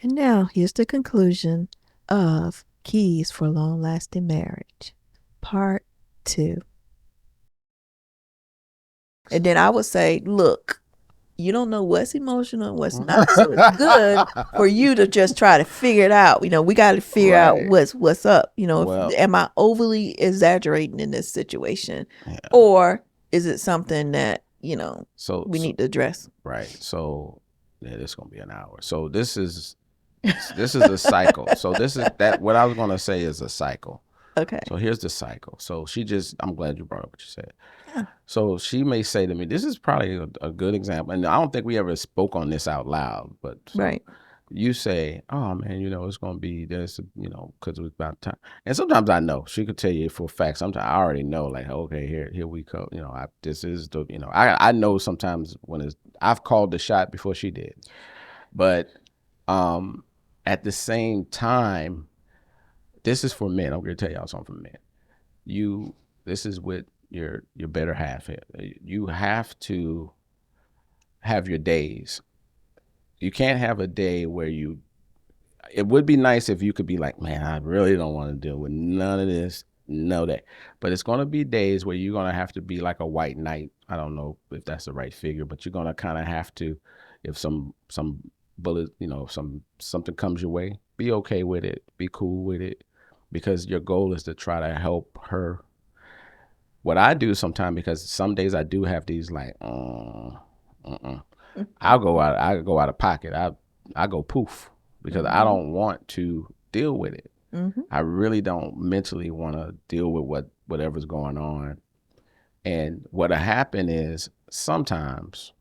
And now here's the conclusion of Keys for Long Lasting Marriage, Part 2. And then I would say, look, you don't know what's emotional and what's not. So it's good for you to just try to figure it out. We got to figure out Right. what's up. Well, Am I overly exaggerating in this situation? yeah. Or is it something that, we need to address? Right. So yeah, this is gonna be an hour. So this is a cycle. So this is that what I was gonna say is a cycle. Okay. So here's the cycle. So I'm glad you brought up what you said. Yeah. So she may say to me, this is probably a good example. And I don't think we ever spoke on this out loud, but Right. you say, oh man, it's going to be this, because it was about time. And sometimes I know she could tell you for a fact. Sometimes I already know, like, okay, here we go. This is the, I know sometimes I've called the shot before she did. But at the same time, this is for men. I'm going to tell y'all something for men. This is with your better half here. You have to have your days. You can't have a day where it would be nice if you could be like, man, I really don't want to deal with none of this, no that. But it's going to be days where you're going to have to be like a white knight. I don't know if that's the right figure, but you're going to kind of have to, if some bullet, something comes your way, be okay with it, be cool with it, because your goal is to try to help her. What I do sometimes, because some days I do have these like, I go out of pocket. I go poof because I don't want to deal with it. Mm-hmm. I really don't mentally want to deal with whatever's going on. And what'll happen is sometimes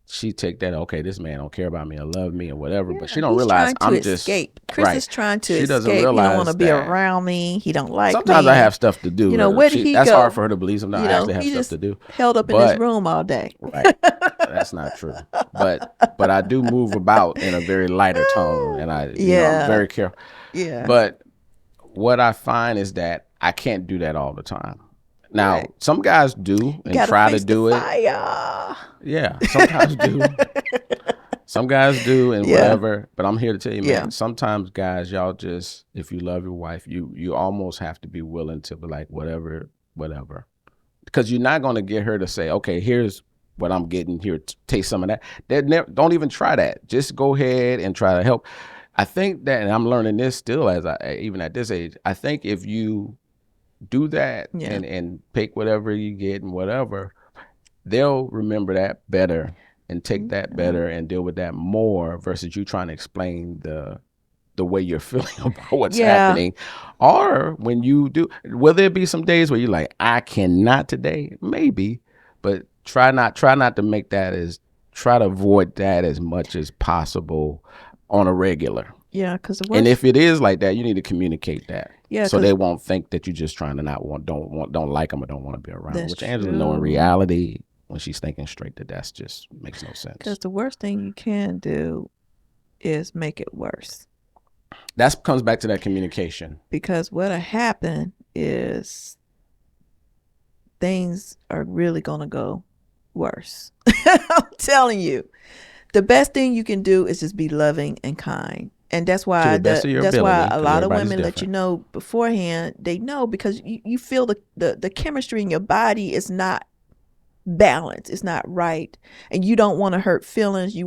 she take that, okay, this man don't care about me or love me or whatever, but she don't realize I'm just escape. Chris is trying to escape. Doesn't He realize don't want to be around me. He don't like sometimes me. I have stuff to do. Where did he that's go? hard for her to believe. Sometimes I actually have stuff to do. Held up in his room all day. Right. That's not true. But I do move about in a very lighter tone, and I'm very careful. Yeah. But what I find is that I can't do that all the time. Now, some guys do and try to do it. Yeah, sometimes do. Some guys do and whatever. But I'm here to tell you, man, sometimes guys, y'all just, if you love your wife, you almost have to be willing to be like, whatever. Because you're not going to get her to say, okay, here's what I'm getting here. Taste some of that. Don't even try that. Just go ahead and try to help. I think that, and I'm learning this still even at this age, I think if you do that and pick whatever you get and whatever, they'll remember that better and take that better and deal with that more versus you trying to explain the way you're feeling about what's happening. Or when you do, will there be some days where you're like, I cannot today? Maybe, but try not to make try to avoid that as much as possible on a regular. Yeah, because and if it is like that, you need to communicate that. Yeah, so they won't think that you're just trying to don't like them or don't want to be around them. Which Angela know in reality, when she's thinking straight, that's just makes no sense. Because the worst thing you can do is make it worse. That comes back to that communication. Because what'll happen is things are really gonna go worse. I'm telling you, the best thing you can do is just be loving and kind. And that's why that's why a lot of women let you know beforehand. They know because you feel the chemistry in your body is not balanced. It's not right, and you don't want to hurt feelings. You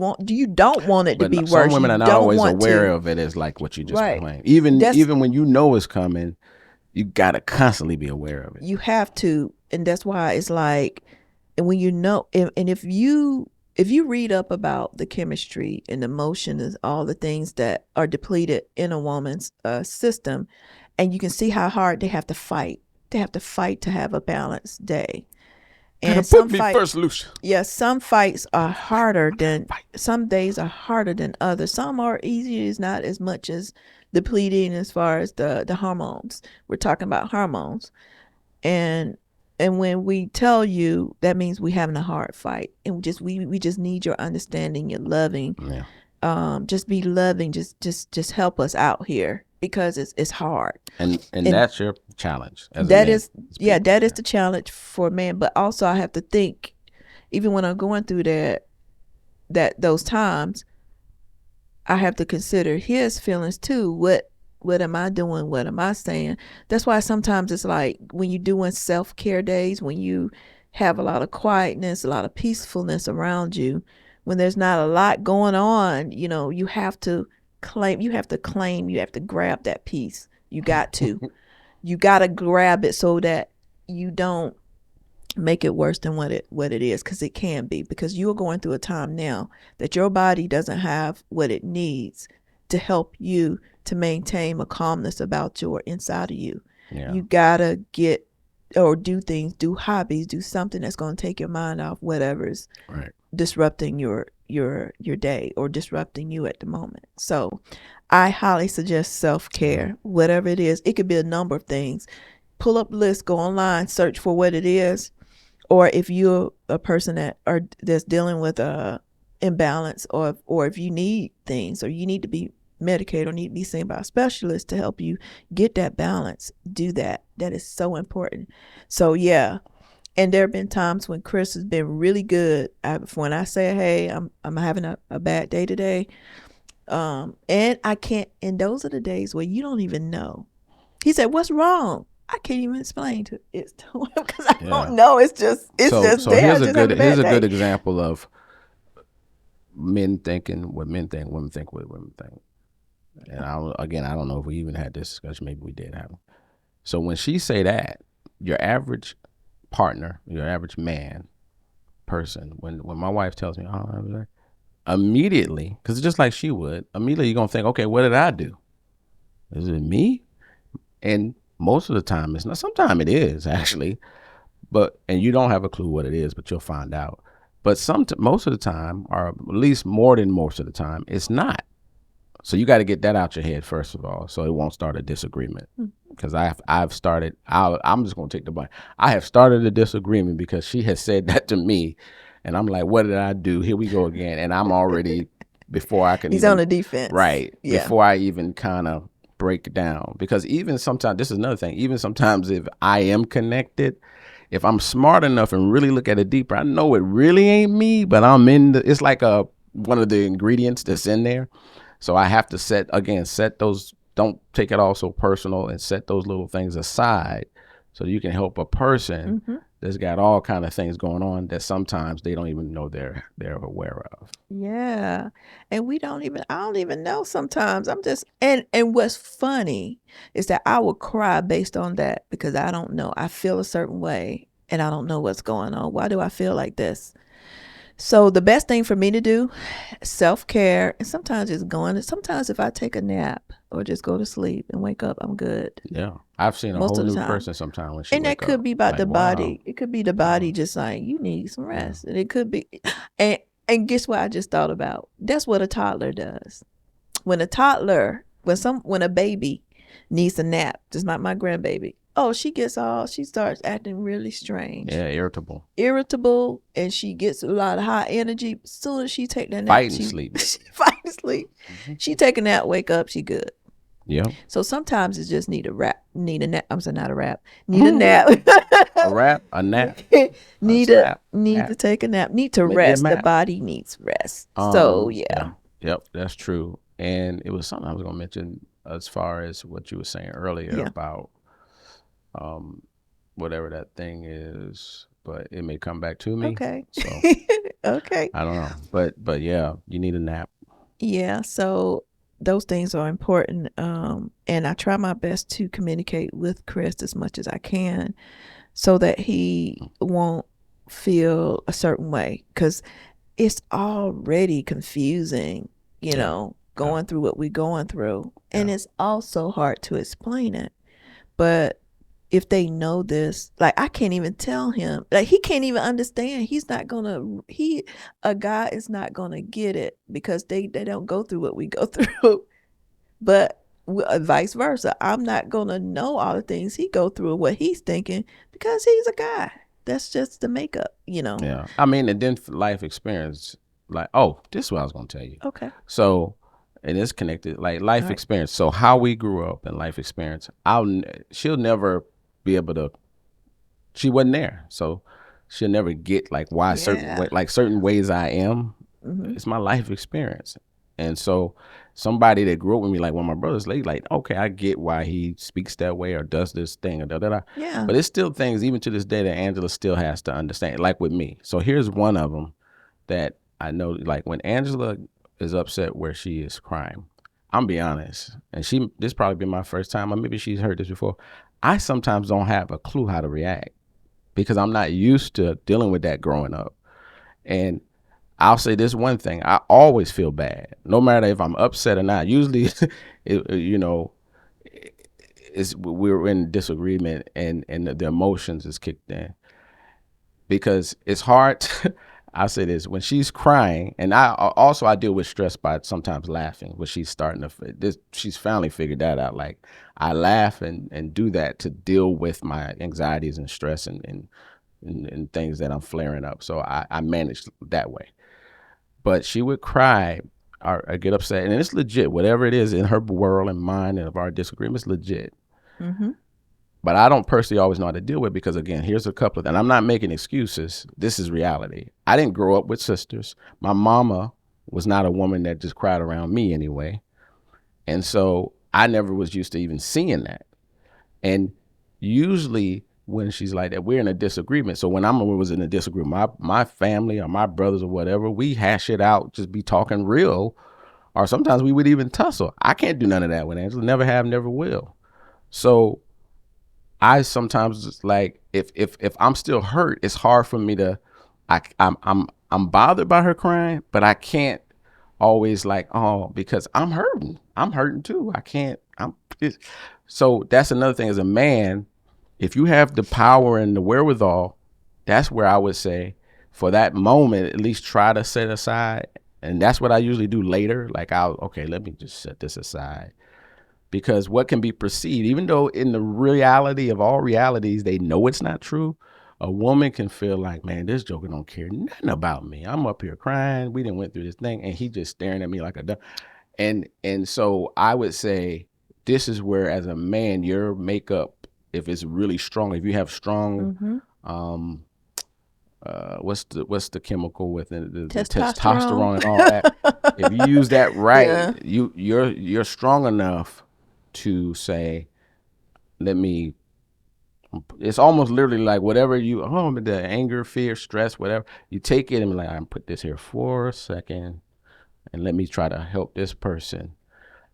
don't want it to be worse. Some women are not always aware of it as like what you just claimed. Even when you know it's coming, you gotta constantly be aware of it. You have to, and that's why it's like, and when you know, and if you read up about the chemistry and emotion and all the things that are depleted in a woman's system, and you can see how hard they have to fight. They have to fight to have a balanced day. And some fights, first, Lucia. Yeah, some fights are harder some days are harder than others. Some are easier, it's not as much as depleting as far as the hormones. We're talking about hormones. And when we tell you, that means we're having a hard fight. And we just need your understanding, your loving. Yeah. Just be loving, just help us out here. Because it's hard, and that's your challenge. That is the challenge for men. But also, I have to think, even when I'm going through those times, I have to consider his feelings too. What am I doing? What am I saying? That's why sometimes it's like when you're doing self-care days, when you have a lot of quietness, a lot of peacefulness around you, when there's not a lot going on, you have to you have to grab that peace. You got to grab it so that you don't make it worse than what it is, because it can be, because you're going through a time now that your body doesn't have what it needs to help you to maintain a calmness about your inside of you. Yeah. You gotta get or do things, do hobbies, do something that's going to take your mind off whatever's Right. disrupting your day or disrupting you at the moment. So I highly suggest self-care, whatever it is. It could be a number of things. Pull up lists, go online, search for what it is. Or if you're a person that's dealing with a imbalance, or if you need things, or you need to be medicated or need to be seen by a specialist to help you get that balance, do that. That is so important. So yeah. And there have been times when Chris has been really good. When I say, hey, I'm having a bad day today, and I can't, and those are the days where you don't even know. He said, what's wrong? I can't even explain it to him because I don't know. It's just so there. here's I a just have good a here's bad a good day. example of men thinking what men think, women think what women think. And I don't know if we even had this discussion. Maybe we did have it. So when she say that, your average partner, your average man, person, when my wife tells me, oh, immediately, because it's just like she would, immediately you're going to think, okay, what did I do? Is it me? And most of the time it's not. Sometimes it is actually, and you don't have a clue what it is, but you'll find out. But most of the time, or at least more than most of the time, it's not. So you got to get that out your head first of all, so it won't start a disagreement. Because I've started. I'm just going to take the blame. I have started a disagreement because she has said that to me, and I'm like, what did I do? Here we go again, and I'm already before I can He's even on the defense. right Yeah. before I even kind of break down. Because even sometimes, this is another thing. Even sometimes, if I am connected, if I'm smart enough and really look at it deeper, I know it really ain't me, but I'm in it's like one of the ingredients that's in there. So I have to set those, don't take it all so personal, and set those little things aside so you can help a person that's got all kind of things going on that sometimes they don't even know they're aware of. Yeah. And I don't even know sometimes. I'm just, and what's funny is that I will cry based on that because I don't know. I feel a certain way and I don't know what's going on. Why do I feel like this? So the best thing for me to do, self-care, and sometimes sometimes if I take a nap or just go to sleep and wake up, I'm good. Yeah. I've seen a Most whole of the new time. person sometimes when she And that wake up. could be about Like, the wow. body. It could be the body just like, you need some rest. And it could be, and guess what I just thought about? That's what a toddler does. When when a baby needs a nap, just like my grandbaby, oh, she starts acting really strange. Yeah, Irritable, and she gets a lot of high energy. As soon as she take that nap, fighting sleep. she fighting sleep. She take a nap, wake up, she good. Yeah. So sometimes it's just need a nap. I'm sorry, not a rap. Need a nap. A rap, a nap, need slap, to take a nap. Need to maybe a rest. The map. body needs rest. So yeah. Yep, that's true. And it was something I was going to mention as far as what you were saying earlier about whatever that thing is, but it may come back to me. Okay. So Okay. I don't know, but yeah, you need a nap. Yeah. So those things are important. And I try my best to communicate with Chris as much as I can, so that he won't feel a certain way, because it's already confusing, going through what we're going through. And it's also hard to explain it. But if they know this, like, I can't even tell him, like, he can't even understand. A guy is not gonna get it because they don't go through what we go through. But vice versa, I'm not gonna know all the things he go through, what he's thinking, because he's a guy. That's just the makeup. Yeah. I mean, and then for life experience, like, oh, this is what I was going to tell you. Okay. So, and it's connected, like life experience. So how we grew up and life experience, she'll never be able to, she wasn't there. So she'll never get like why certain ways I am. It's my life experience. And so somebody that grew up with me, like one of my brothers, like, okay, I get why he speaks that way or does this thing or da da da. Yeah. But it's still things, even to this day, that Angela still has to understand, like with me. So here's one of them that I know, like when Angela is upset where she is crying, I'm be honest, and this probably been my first time, or maybe she's heard this before. I sometimes don't have a clue how to react because I'm not used to dealing with that growing up. And I'll say this one thing: I always feel bad, no matter if I'm upset or not. Usually, you know, we're in disagreement, and the emotions is kicked in because it's hard. I'll say this: when she's crying, and I deal with stress by sometimes laughing. When she's starting to, she's finally figured that out. Like I laugh and do that to deal with my anxieties and stress and things that I'm flaring up. So I manage that way. But she would cry or get upset, and it's legit. Whatever it is in her world and mine and of our disagreements, legit. Mm-hmm. But I don't personally always know how to deal with it because, again, here's a couple of, and I'm not making excuses. This is reality. I didn't grow up with sisters. My mama was not a woman that just cried around me anyway. And so I never was used to even seeing that. And usually when she's like that, we're in a disagreement. So when I was in a disagreement, my family or my brothers or whatever, we hash it out, just be talking real. Or sometimes we would even tussle. I can't do none of that with Angela. Never have, never will. So I sometimes just like if I'm still hurt, it's hard for me to I'm bothered by her crying, but I can't always like, oh, because I'm hurting. I'm hurting too. I can't so that's another thing as a man, if you have the power and the wherewithal, that's where I would say for that moment at least try to set aside. And that's what I usually do later. Like let me just set this aside because what can be perceived, even though in the reality of all realities, they know it's not true, a woman can feel like, man, this joker don't care nothing about me. I'm up here crying. We didn't went through this thing, and he just staring at me like a duck. And so I would say this is where, as a man, your makeup, if it's really strong, if you have strong, what's the chemical with it? The testosterone and all that. If you use that right, yeah. You're strong enough to say, let me, it's almost literally like whatever the anger, fear, stress, whatever, you take it and be like, I'm put this here for a second and let me try to help this person.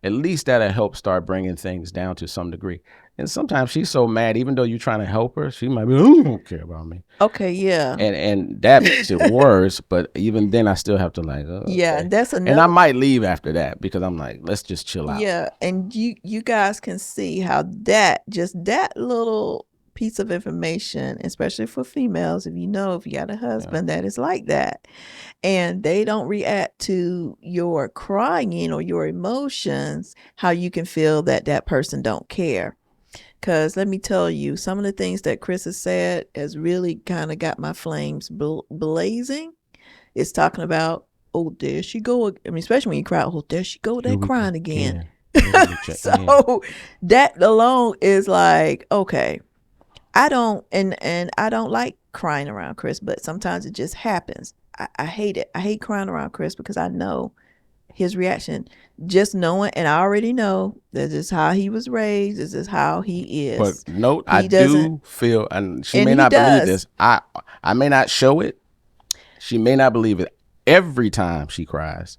At least that'll help start bringing things down to some degree. And sometimes she's so mad, even though you're trying to help her, she might be, oh, you don't care about me. Okay, yeah. And that makes it worse. But even then, I still have to like, oh, yeah, okay. That's another. And I might leave after that because I'm like, let's just chill out. Yeah, and you guys can see how that little piece of information, especially for females, if you got a husband that is like that, and they don't react to your crying or your emotions, how you can feel that person don't care. Because let me tell you, some of the things that Chris has said has really kind of got my flames blazing. It's talking about, oh, there she go. I mean, especially when you cry, oh, there she go, that crying again. So that alone is like, okay, I don't, and I don't like crying around Chris, but sometimes it just happens. I hate it. I hate crying around Chris because I know his reaction, just knowing, and I already know this is how he was raised. This is how he is. But note, I do feel, and she may not believe this. I may not show it. She may not believe it. Every time she cries,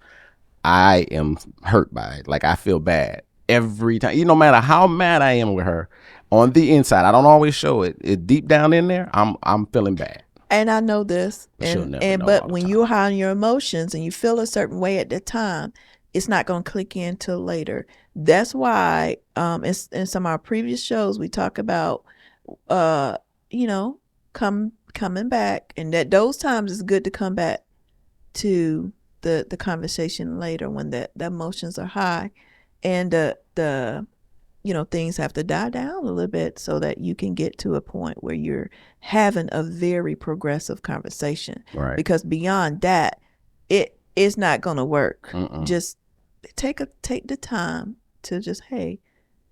I am hurt by it. Like I feel bad every time. No matter how mad I am with her, on the inside, I don't always show it. Deep down in there, I'm feeling bad. And I know this. But when you're high on your emotions and you feel a certain way at the time, it's not going to click in till later. That's why in some of our previous shows we talk about coming back, and that those times it's good to come back to the conversation later when the emotions are high, and the things have to die down a little bit so that you can get to a point where you're having a very progressive conversation. Right. Because beyond that, it's not going to work. Just take the time to just, hey,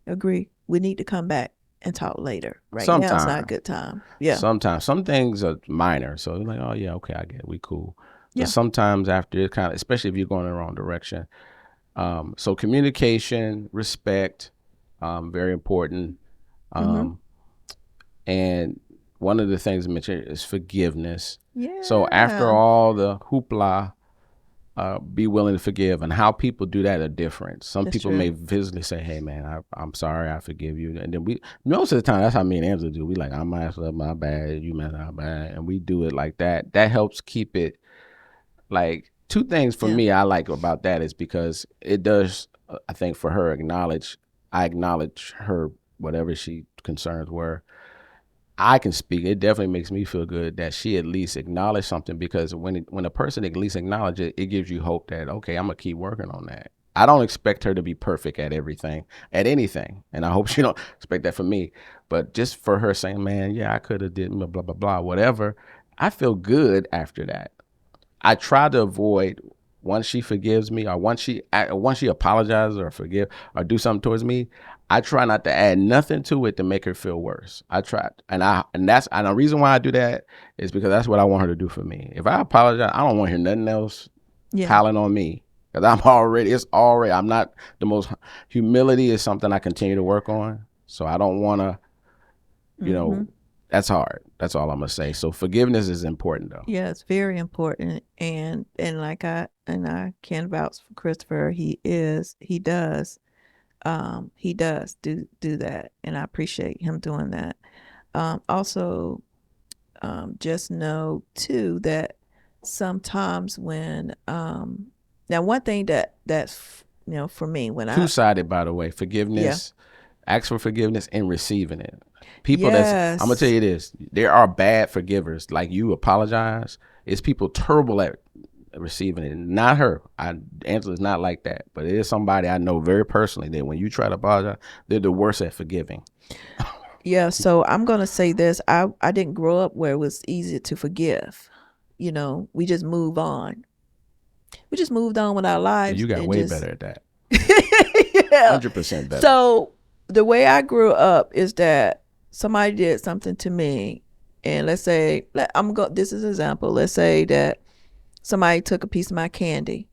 agree. We need to come back and talk later. Right now, it's not a good time. Yeah. Sometimes some things are minor, so like, oh yeah, okay, I get it. We cool. Yeah. But sometimes after it kind of, especially if you're going in the wrong direction, So communication, respect, very important. Mm-hmm. And one of the things mentioned is forgiveness. So after Yeah. all the hoopla, be willing to forgive, and how people do that are different. Some That's people may true. visibly say, "Hey, man, I'm sorry, I forgive you," and then we most of the time that's how me and Angela do. We like, "I messed up, my bad, you messed up, bad," and we do it like that. That helps keep it like two things for Yeah. me I like about that is because it does. I think for her I acknowledge her whatever she concerns were. I can speak. It definitely makes me feel good that she at least acknowledged something because when a person at least acknowledges it, it gives you hope that okay, I'm gonna keep working on that. I don't expect her to be perfect at everything, at anything, and I hope she don't expect that from me. But just for her saying, "Man, yeah, I could have did blah blah blah blah whatever," I feel good after that. I try to avoid once she forgives me or once she apologizes or forgive or do something towards me. I try not to add nothing to it to make her feel worse. I try, and the reason why I do that is because that's what I want her to do for me. If I apologize, I don't want to hear nothing else Yeah. piling on me because I'm not the most. Humility is something I continue to work on, so I don't want to, you Mm-hmm. know, that's hard. That's all I'm gonna say. So forgiveness is important though. Yeah, it's very important, and like I can vouch for Christopher. He does do that, and I appreciate him doing that. Also, just know too that sometimes when now one thing that's for me when I Two-sided, by the way. yeah Forgiveness, ask for forgiveness and receiving it. People that's I'm gonna tell yes you this, there are bad forgivers. Like you apologize. It's people terrible at receiving it. Not her. Angela's not like that. But it is somebody I know very personally that when you try to apologize, they're the worst at forgiving. yeah, so I'm gonna say this. I didn't grow up where it was easy to forgive. We just move on. We just moved on with our lives You got and way just better at that. yeah. 100% better. So the way I grew up is that somebody did something to me, and let's say this is an example. Let's say that somebody took a piece of my candy,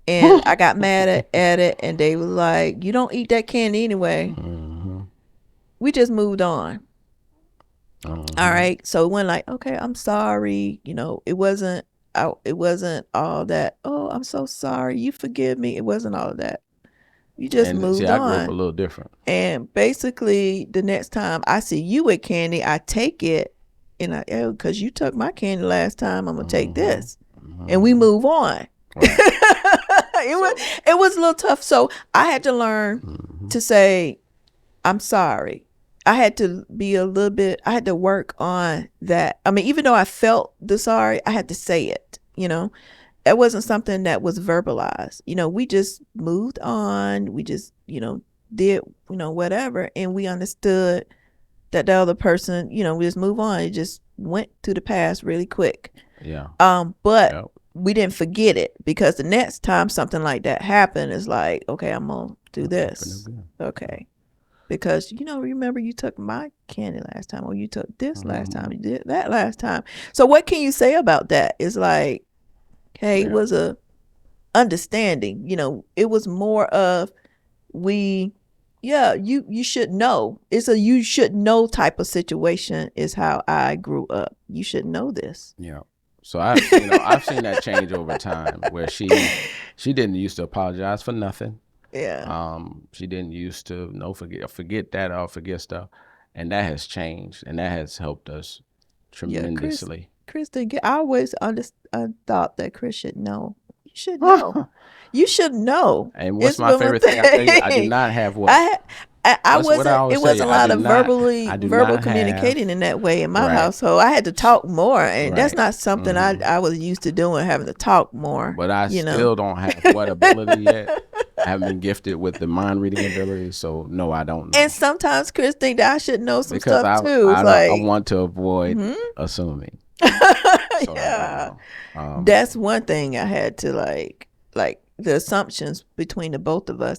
and I got mad at it, and they was like, "You don't eat that candy anyway." Mm-hmm. We just moved on. All Mm-hmm. right. So it went like, okay, I'm sorry. It wasn't all that. Oh, I'm so sorry. You forgive me. It wasn't all of that. You just And see, moved I grew up a on. little different. And basically, the next time I see you with candy, I take it, and because you took my candy last time, I'm gonna take Mm-hmm. this, and we Mm-hmm. move on. Right. So. It was a little tough, so I had to learn Mm-hmm. to say I'm sorry. I had to be a little bit. I had to work on that. I mean, even though I felt the sorry, I had to say it. It wasn't something that was verbalized. We just moved on. We just, did, whatever. And we understood that the other person, we just move on. It just went to the past really quick. Yeah. But Yep. we didn't forget it because the next time something like that happened, it's like, okay, I'm going to do this. Okay. Because, remember you took my candy last time, or you took this last Mm-hmm. time, you did that last time. So what can you say about that? It's like, hey, it Yeah. was a understanding. It was more of we yeah, you should know. It's a you should know type of situation is how I grew up. You should know this. Yeah. So I've seen that change over time where she didn't used to apologize for nothing. Yeah. She didn't used to no forget that or forget stuff, and that has changed and that has helped us Yeah, tremendously. Chris didn't get. I always thought that Chris should know. You should know. You should know. And what's It's my been one favorite thing? I tell you, I do thing. not have what. I I What I wasn't. always It tell you. wasn't a lot of I do verbal not have. communicating in that way in my Right. household. I had to talk more, and that's Right. not something Mm-hmm. I was used to doing, having to talk more. But I You know. still don't have what ability yet. I haven't been gifted with the mind reading ability, so no, I don't And know. sometimes Chris think that I should know some Because stuff too. It's I like, want to avoid hmm assuming, so I don't yeah, know. that's one thing I had to like the assumptions between the both of us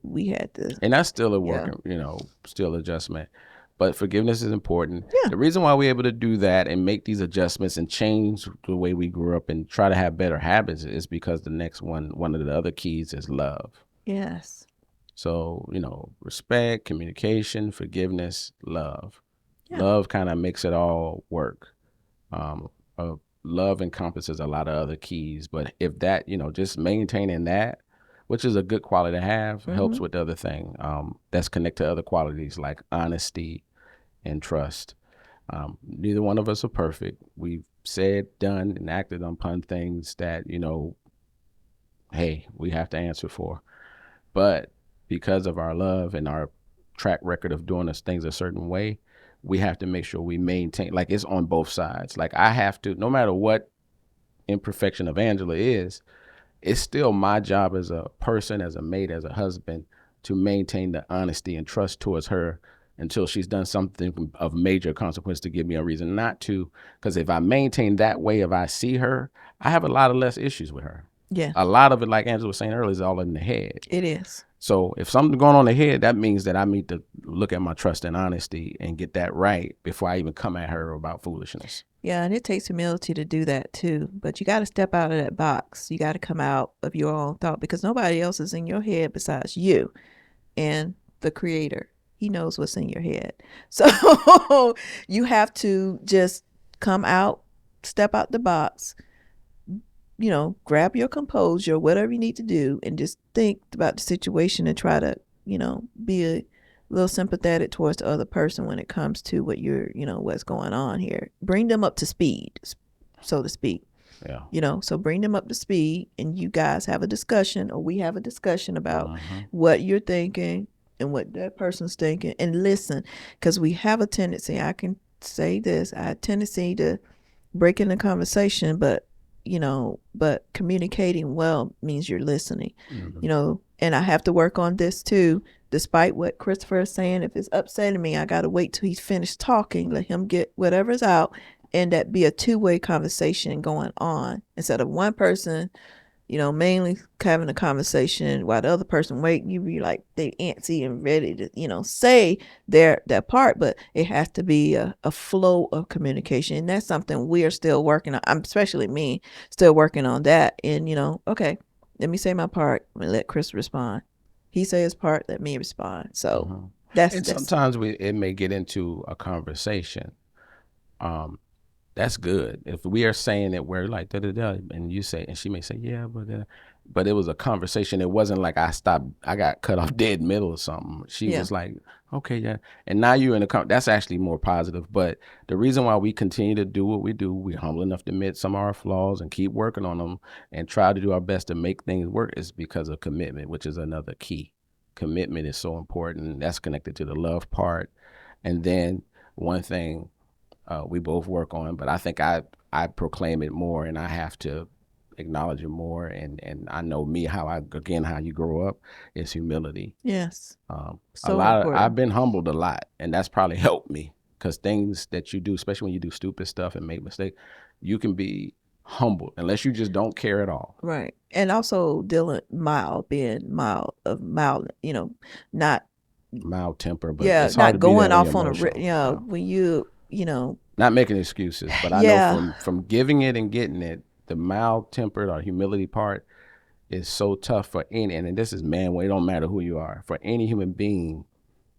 we had to, And that's still a work, yeah, still adjustment. But forgiveness is important. Yeah. The reason why we're able to do that and make these adjustments and change the way we grew up and try to have better habits is because the next one of the other keys is love. Yes. So, respect, communication, forgiveness, love. Yeah. Love kind of makes it all work. Um, Love encompasses a lot of other keys, but if that, just maintaining that, which is a good quality to have, helps with the other thing. That's connected to other qualities like honesty and trust. Neither one of us are perfect. We've said, done, and acted upon things that, hey, we have to answer for. But because of our love and our track record of doing those things a certain way, we have to make sure we maintain, like it's on both sides. Like I have to, no matter what imperfection of Angela is, it's still my job as a person, as a mate, as a husband, to maintain the honesty and trust towards her until she's done something of major consequence to give me a reason not to. Because if I maintain that way, if I see her, I have a lot of less issues with her. Yeah. A lot of it, like Angela was saying earlier, is all in the head. It is. So if something's going on in the head, that means that I need to look at my trust and honesty and get that right before I even come at her about foolishness. Yeah, and it takes humility to do that too. But you got to step out of that box. You got to come out of your own thought because nobody else is in your head besides you and the creator. He knows what's in your head. So you have to just come out, step out the box, grab your composure, whatever you need to do, and just think about the situation and try to, be a little sympathetic towards the other person when it comes to what what's going on here. Bring them up to speed, so to speak. Yeah. So bring them up to speed and you guys have a discussion or we have a discussion about what you're thinking and what that person's thinking and listen, because we have a tendency, I can say this, I have a tendency to break in the conversation, but communicating well means you're listening, and I have to work on this too. Despite what Christopher is saying, if it's upsetting me, I got to wait till he's finished talking, let him get whatever's out, and that be a two-way conversation going on instead of one person mainly having a conversation while the other person wait. You be like they antsy and ready to say their part, but it has to be a flow of communication, and that's something we are still working on. I'm especially me still working on that. And okay, let me say my part and let Chris respond. He say his part, let me respond. So and sometimes it may get into a conversation. That's good. If we are saying it, we're like da da da, and you say, and she may say, yeah, but it was a conversation. It wasn't like I got cut off dead middle or something. She was like, okay, yeah, and now you're in a that's actually more positive. But the reason why we continue to do what we do, we're humble enough to admit some of our flaws and keep working on them and try to do our best to make things work is because of commitment, which is another key. Commitment is so important. That's connected to the love part, and then one thing. We both work on, but I think I proclaim it more and I have to acknowledge it more. And I know me, how you grow up is humility. Yes. So I've been humbled a lot, and that's probably helped me because things that you do, especially when you do stupid stuff and make mistakes, you can be humbled unless you just don't care at all. Right. And also being mild, not mild temper, but it's hard not to going be off on when you not making excuses, but I know from giving it and getting it, the mild tempered or humility part is so tough for any, and this is it don't matter who you are, for any human being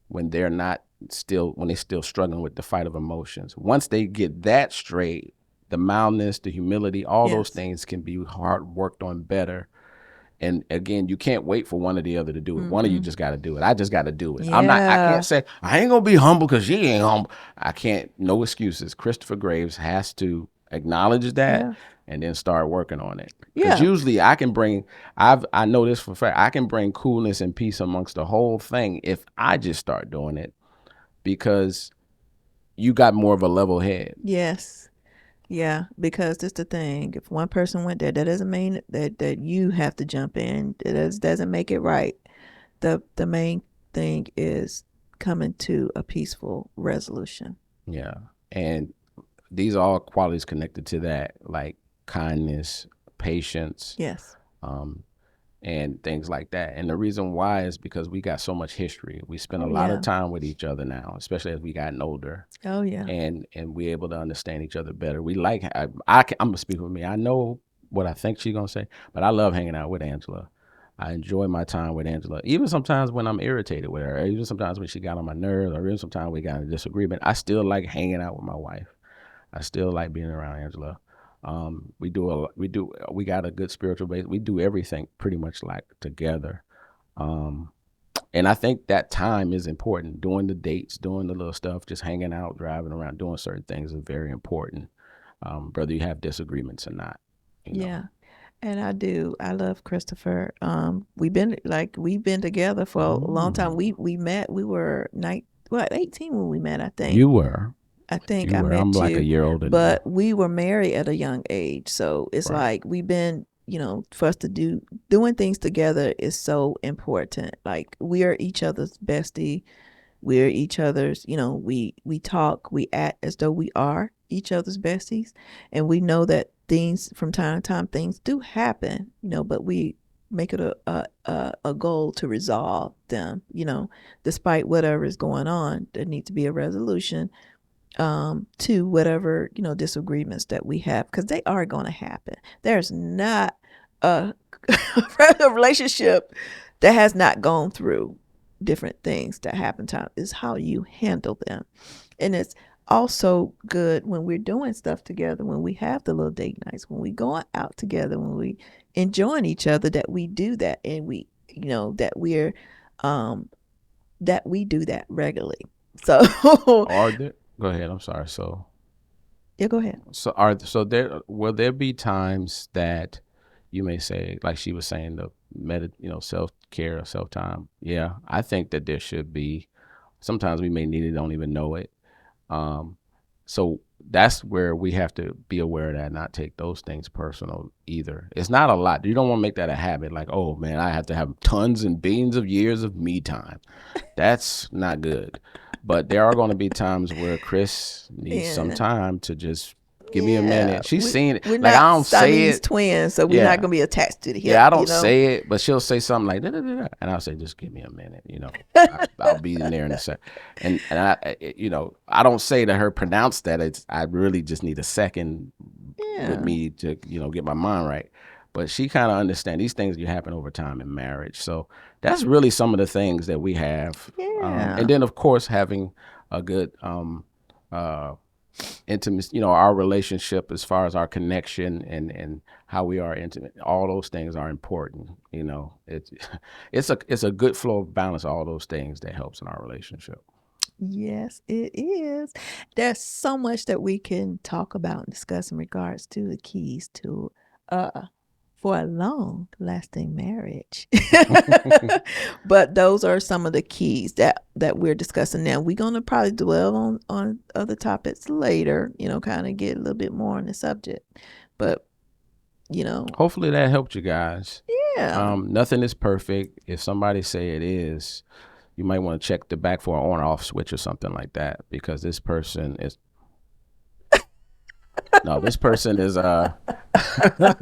when they're still struggling with the fight of emotions. Once they get that straight, the mildness, the humility, all those things can be hard worked on better. And again, you can't wait for one or the other to do it. One of you just got to do it. I just got to do it. Yeah. I can't say, I ain't going to be humble because she ain't humble. I can't, no excuses. Christopher Graves has to acknowledge that and then start working on it. Because usually I can I know this for a fact, I can bring coolness and peace amongst the whole thing if I just start doing it because you got more of a level head. Yes. Yeah, because that's the thing. If one person went there, that doesn't mean that you have to jump in. It doesn't make it right. The main thing is coming to a peaceful resolution. Yeah. And these are all qualities connected to that, like kindness, patience. Yes. and things like that. And the reason why is because we got so much history. We spend a lot of time with each other now, especially as we gotten older. Oh yeah. And we're able to understand each other better. We like, I'm gonna speak for me. I know what I think she's gonna say, but I love hanging out with Angela. I enjoy my time with Angela. Even sometimes when I'm irritated with her, even sometimes when she got on my nerves, or even sometimes we got in a disagreement, I still like hanging out with my wife. I still like being around Angela. We got a good spiritual base. We do everything pretty much like together. And I think that time is important. Doing the dates, doing the little stuff, just hanging out, driving around, doing certain things is very important. Whether you have disagreements or not. Yeah. And I do. I love Christopher. We've been together for a long time. We met. We were 18 when we met. I think you were. I think I met I'm you, like a year older. But we were married at a young age, so it's like we've been. For us to doing things together is so important. Like we are each other's bestie. We're each other's. We talk. We act as though we are each other's besties, and we know that things from time to time things do happen. But we make it a goal to resolve them. Despite whatever is going on, there needs to be a resolution to whatever disagreements that we have, because they are going to happen. There's not a relationship that has not gone through different things that happen to is how you handle them. And it's also good when we're doing stuff together, when we have the little date nights, when we go out together, when we enjoying each other, that we do that, and we that we do that regularly. So go ahead. I'm sorry. So yeah, go ahead. So will there be times that you may say, like she was saying, self-care or self-time? Yeah, I think that there should be. Sometimes we may need it, don't even know it. So that's where we have to be aware of that, not take those things personal either. It's not a lot. You don't want to make that a habit. Like, oh man, I have to have tons and billions of years of me time. That's not good. But there are going to be times where Chris needs some time to just give me a minute. She's seen it. We're like, I don't say it. Twins, so we're not going to be attached to the hip. Yeah, I don't say it, but she'll say something like, da, da, da, da, and I'll say, just give me a minute. I'll be in there in a second. And I, I don't say to her, pronounce that. I really just need a second with me to, get my mind right. But she kind of understands these things happen over time in marriage. So that's really some of the things that we have. Yeah. And then, of course, having a good intimacy, our relationship as far as our connection and how we are intimate. All those things are important. It's a good flow of balance, all those things that helps in our relationship. Yes, it is. There's so much that we can talk about and discuss in regards to the keys to for a long-lasting marriage. But those are some of the keys that we're discussing now. We're going to probably dwell on other topics later, kind of get a little bit more on the subject. But, hopefully that helped you guys. Yeah. Nothing is perfect. If somebody say it is, you might want to check the back for an on or off switch or something like that, because this person is this person is a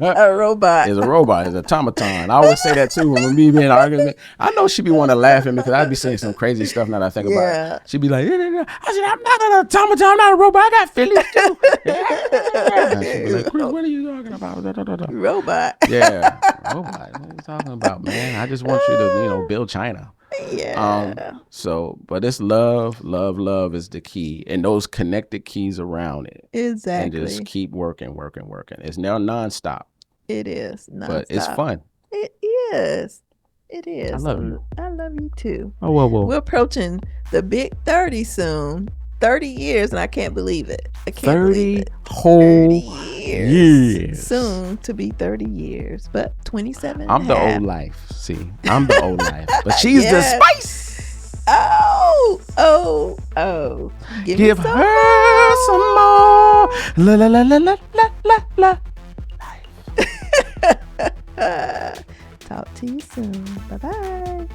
robot. Is a robot. Is an automaton. I always say that too when we be in an argument. I know she be wanting to laugh at me because I'd be saying some crazy stuff now that I think about it. She'd be like, I said, I'm not an automaton. I'm not a robot. I got feelings too. And she'd be like, Chris, what are you talking about? Robot. Yeah. Robot. What are you talking about, man? I just want you to, build China. Yeah. But it's love is the key, and those connected keys around it. Exactly. And just keep working. It's now nonstop. It is nonstop. But it's fun. It is. It is. I love you. I love you too. Oh, well. We're approaching the big 30 soon. 30 years, and I can't believe it. I can't 30 believe it. whole 30 years. Soon to be 30 years, but 27. I'm the old life. See, I'm the old life, but she's the spice. Oh. Give her some more. La la la la la la la. Talk to you soon. Bye-bye.